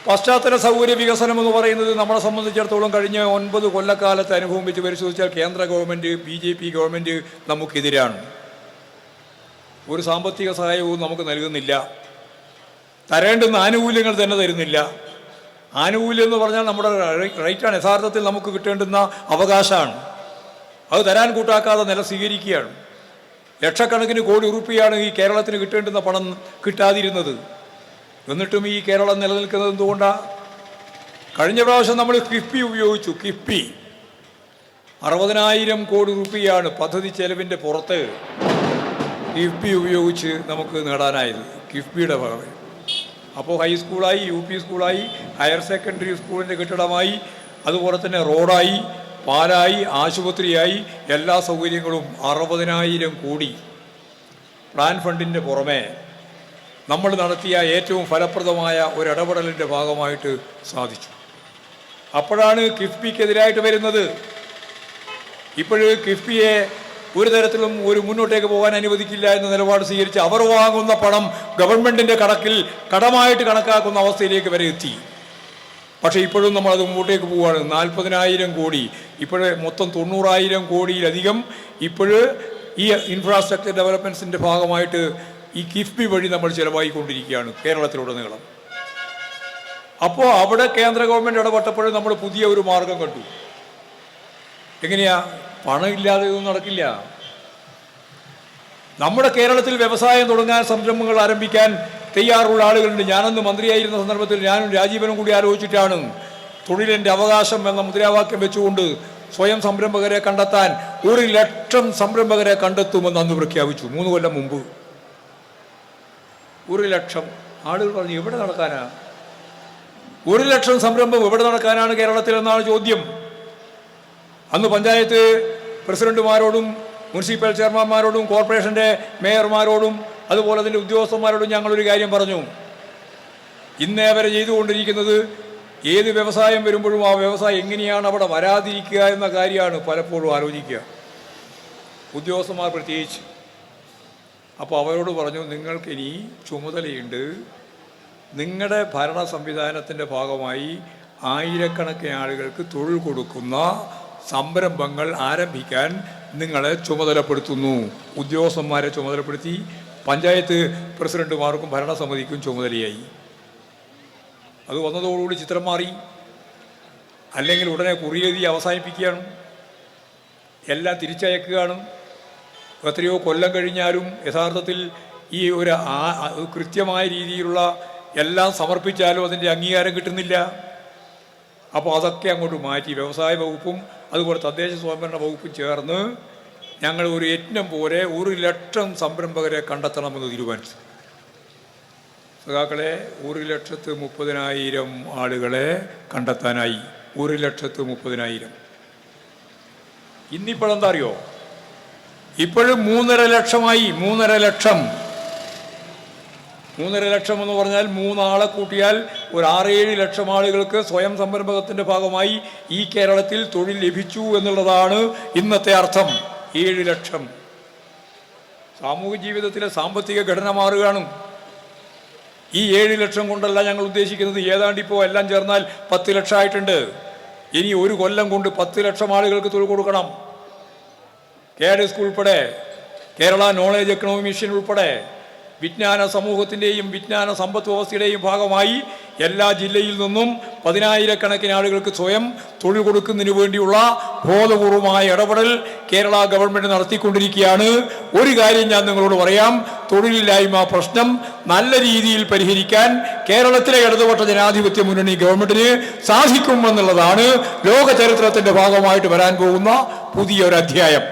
പശ്ചാത്തല സൗകര്യ വികസനം എന്ന് പറയുന്നത് നമ്മളെ സംബന്ധിച്ചിടത്തോളം കഴിഞ്ഞ 9 കൊല്ലക്കാലത്തെ അനുഭവം വെച്ച് പരിശോധിച്ചാൽ കേന്ദ്ര ഗവൺമെൻറ് BJP ഗവൺമെൻറ് നമുക്കെതിരാണ്. ഒരു സാമ്പത്തിക സഹായവും നമുക്ക് നൽകുന്നില്ല. തരേണ്ടുന്ന ആനുകൂല്യങ്ങൾ തന്നെ തരുന്നില്ല. ആനുകൂല്യം എന്ന് പറഞ്ഞാൽ നമ്മുടെ റൈറ്റാണ്, യഥാർത്ഥത്തിൽ നമുക്ക് കിട്ടേണ്ടുന്ന അവകാശമാണ്. അത് തരാൻ കൂട്ടാക്കാതെ നില സ്വീകരിക്കുകയാണ്. ലക്ഷക്കണക്കിന് കോടി ഉറുപ്പികയാണ് ഈ കേരളത്തിന് കിട്ടേണ്ടുന്ന പണം കിട്ടാതിരുന്നത്. എന്നിട്ടും ഈ കേരളം നിലനിൽക്കുന്നത് എന്തുകൊണ്ടാണ്? കഴിഞ്ഞ പ്രാവശ്യം നമ്മൾ കിഫ്ബി ഉപയോഗിച്ചു. കിഫ്ബി 60,000 കോടി ഉറുപ്പികയാണ് പദ്ധതി ചെലവിൻ്റെ പുറത്ത് കിഫ്ബി ഉപയോഗിച്ച് നമുക്ക് നേടാനായത്, കിഫ്ബിയുടെ ഭാഗമായി. അപ്പോൾ ഹൈസ്കൂളായി, UP സ്കൂളായി, ഹയർ സെക്കൻഡറി സ്കൂളിൻ്റെ കെട്ടിടമായി, അതുപോലെ തന്നെ റോഡായി, പാലായി, ആശുപത്രിയായി, എല്ലാ സൗകര്യങ്ങളും 60,000 കോടി പ്ലാൻ ഫണ്ടിൻ്റെ പുറമെ നമ്മൾ നടത്തിയ ഏറ്റവും ഫലപ്രദമായ ഒരു ഇടപെടലിൻ്റെ ഭാഗമായിട്ട് സാധിച്ചു. അപ്പോഴാണ് കിഫ്ബിക്കെതിരായിട്ട് വരുന്നത്. ഇപ്പോഴ് കിഫ്ബിയെ ഒരു തരത്തിലും ഒരു മുന്നോട്ടേക്ക് പോകാൻ അനുവദിക്കില്ല എന്ന നിലപാട് സ്വീകരിച്ച് അവർ വാങ്ങുന്ന പണം ഗവൺമെൻറ്റിൻ്റെ കണക്കിൽ കടമായിട്ട് കണക്കാക്കുന്ന അവസ്ഥയിലേക്ക് വരെ എത്തി. പക്ഷേ ഇപ്പോഴും നമ്മളത് മുമ്പോട്ടേക്ക് പോവുകയാണ്. 40,000 കോടി, ഇപ്പോഴേ മൊത്തം 90,000 കോടിയിലധികം ഇപ്പോഴ് ഈ ഇൻഫ്രാസ്ട്രക്ചർ ഡെവലപ്മെൻറ്റ്സിൻ്റെ ഭാഗമായിട്ട് ഈ കിഫ്ബി വഴി നമ്മൾ ചിലവായിക്കൊണ്ടിരിക്കുകയാണ് കേരളത്തിലുടനീളം. അപ്പോൾ അവിടെ കേന്ദ്ര ഗവൺമെൻറ് ഇടപെട്ടപ്പോഴും നമ്മൾ പുതിയ ഒരു മാർഗം കണ്ടു. എങ്ങനെയാ? പണമില്ലാതെ ഇതൊന്നും നടക്കില്ല. നമ്മുടെ കേരളത്തിൽ വ്യവസായം തുടങ്ങാൻ, സംരംഭങ്ങൾ ആരംഭിക്കാൻ തയ്യാറുള്ള ആളുകളുണ്ട്. ഞാനന്ന് മന്ത്രിയായിരുന്ന സന്ദർഭത്തിൽ ഞാനും രാജീവനും കൂടി ആലോചിച്ചിട്ടാണ് തൊഴിലിൻ്റെ അവകാശം എന്ന മുദ്രാവാക്യം വെച്ചുകൊണ്ട് സ്വയം സംരംഭകരെ കണ്ടെത്താൻ 1,00,000 സംരംഭകരെ കണ്ടെത്തുമെന്ന് അന്ന് പ്രഖ്യാപിച്ചു. 3 കൊല്ലം മുമ്പ് 1,00,000 ആളുകൾ പറഞ്ഞു, എവിടെ നടക്കാനാ? 1,00,000 സംരംഭം എവിടെ നടക്കാനാണ് കേരളത്തിൽ എന്നാണ് ചോദ്യം. അന്ന് പഞ്ചായത്ത് പ്രസിഡന്റുമാരോടും മുനിസിപ്പൽ ചെയർമാന്മാരോടും കോർപ്പറേഷൻ്റെ മേയർമാരോടും അതുപോലെ തന്നെ ഉദ്യോഗസ്ഥന്മാരോടും ഞങ്ങളൊരു കാര്യം പറഞ്ഞു. ഇന്നേ വരെ ചെയ്തുകൊണ്ടിരിക്കുന്നത് ഏത് വ്യവസായം വരുമ്പോഴും ആ വ്യവസായം എങ്ങനെയാണ് അവിടെ വരാതിരിക്കുക എന്ന കാര്യമാണ് പലപ്പോഴും ആലോചിക്കുക, ഉദ്യോഗസ്ഥന്മാർ പ്രത്യേകിച്ച്. അപ്പോൾ അവരോട് പറഞ്ഞു, നിങ്ങൾക്കിനി ചുമതലയുണ്ട്. നിങ്ങളുടെ ഭരണ സംവിധാനത്തിൻ്റെ ഭാഗമായി ആയിരക്കണക്കിന് ആളുകൾക്ക് തൊഴിൽ കൊടുക്കുന്ന സംരംഭങ്ങൾ ആരംഭിക്കാൻ നിങ്ങളെ ചുമതലപ്പെടുത്തുന്നു. ഉദ്യോഗസ്ഥന്മാരെ ചുമതലപ്പെടുത്തി. പഞ്ചായത്ത് പ്രസിഡന്റുമാർക്കും ഭരണസമിതിക്കും ചുമതലയായി. അത് വന്നതോടുകൂടി ചിത്രം മാറി. അല്ലെങ്കിൽ ഉടനെ കുറിയെഴുതി അവസാനിപ്പിക്കുകയാണ്, എല്ലാം തിരിച്ചയക്കുകയാണ്. എത്രയോ കൊല്ലം കഴിഞ്ഞാലും യഥാർത്ഥത്തിൽ ഈ ഒരു കൃത്യമായ രീതിയിലുള്ള എല്ലാം സമർപ്പിച്ചാലും അതിൻ്റെ അംഗീകാരം കിട്ടുന്നില്ല. അപ്പോൾ അതൊക്കെ അങ്ങോട്ട് മാറ്റി വ്യവസായ വകുപ്പും അതുപോലെ തദ്ദേശ സ്വയംഭരണ വകുപ്പും ചേർന്ന് ഞങ്ങൾ ഒരു യജ്ഞം പോലെ 1,00,000 സംരംഭകരെ കണ്ടെത്തണമെന്ന് തീരുമാനിച്ചു. സഖാക്കളെ, 1,30,000 ആളുകളെ കണ്ടെത്താനായി. 1,30,000. ഇന്നിപ്പോഴെന്താ അറിയോ? ഇപ്പോഴും 3.5 ലക്ഷമായി. 3.5 ലക്ഷം. 3.5 ലക്ഷം എന്ന് പറഞ്ഞാൽ 3 ആളെ കൂട്ടിയാൽ ഒരു 6-7 ലക്ഷം ആളുകൾക്ക് സ്വയം സംരംഭകത്തിൻ്റെ ഭാഗമായി ഈ കേരളത്തിൽ തൊഴിൽ ലഭിച്ചു എന്നുള്ളതാണ് ഇന്നത്തെ അർത്ഥം. 7 ലക്ഷം. സാമൂഹ്യ ജീവിതത്തിലെ സാമ്പത്തിക ഘടന മാറുകയാണ്. ഈ 7 ലക്ഷം കൊണ്ടല്ല ഞങ്ങൾ ഉദ്ദേശിക്കുന്നത്. ഏതാണ്ട് ഇപ്പോൾ എല്ലാം ചേർന്നാൽ 10 ലക്ഷം ആയിട്ടുണ്ട്. ഇനി ഒരു കൊല്ലം കൊണ്ട് 10 ലക്ഷം ആളുകൾക്ക് തൊഴിൽ കൊടുക്കണം. KDSC ഉൾപ്പെടെ, കേരള നോളേജ് എക്കണോമി മിഷൻ ഉൾപ്പെടെ വിജ്ഞാന സമൂഹത്തിൻ്റെയും വിജ്ഞാന സമ്പദ് വ്യവസ്ഥയുടെയും ഭാഗമായി എല്ലാ ജില്ലയിൽ നിന്നും 10,000-കണക്കിന് ആളുകൾക്ക് സ്വയം തൊഴിൽ കൊടുക്കുന്നതിന് വേണ്ടിയുള്ള ബോധപൂർവമായ ഇടപെടൽ കേരള ഗവൺമെൻറ് നടത്തിക്കൊണ്ടിരിക്കുകയാണ്. ഒരു കാര്യം ഞാൻ നിങ്ങളോട് പറയാം, തൊഴിലില്ലായ്മ പ്രശ്നം നല്ല രീതിയിൽ പരിഹരിക്കാൻ കേരളത്തിലെ ഇടതുപക്ഷ ജനാധിപത്യ മുന്നണി ഗവൺമെൻറ്റിന് സാധിക്കുമെന്നുള്ളതാണ് ലോക ചരിത്രത്തിൻ്റെ ഭാഗമായിട്ട് വരാൻ പോകുന്ന പുതിയൊരു അധ്യായം.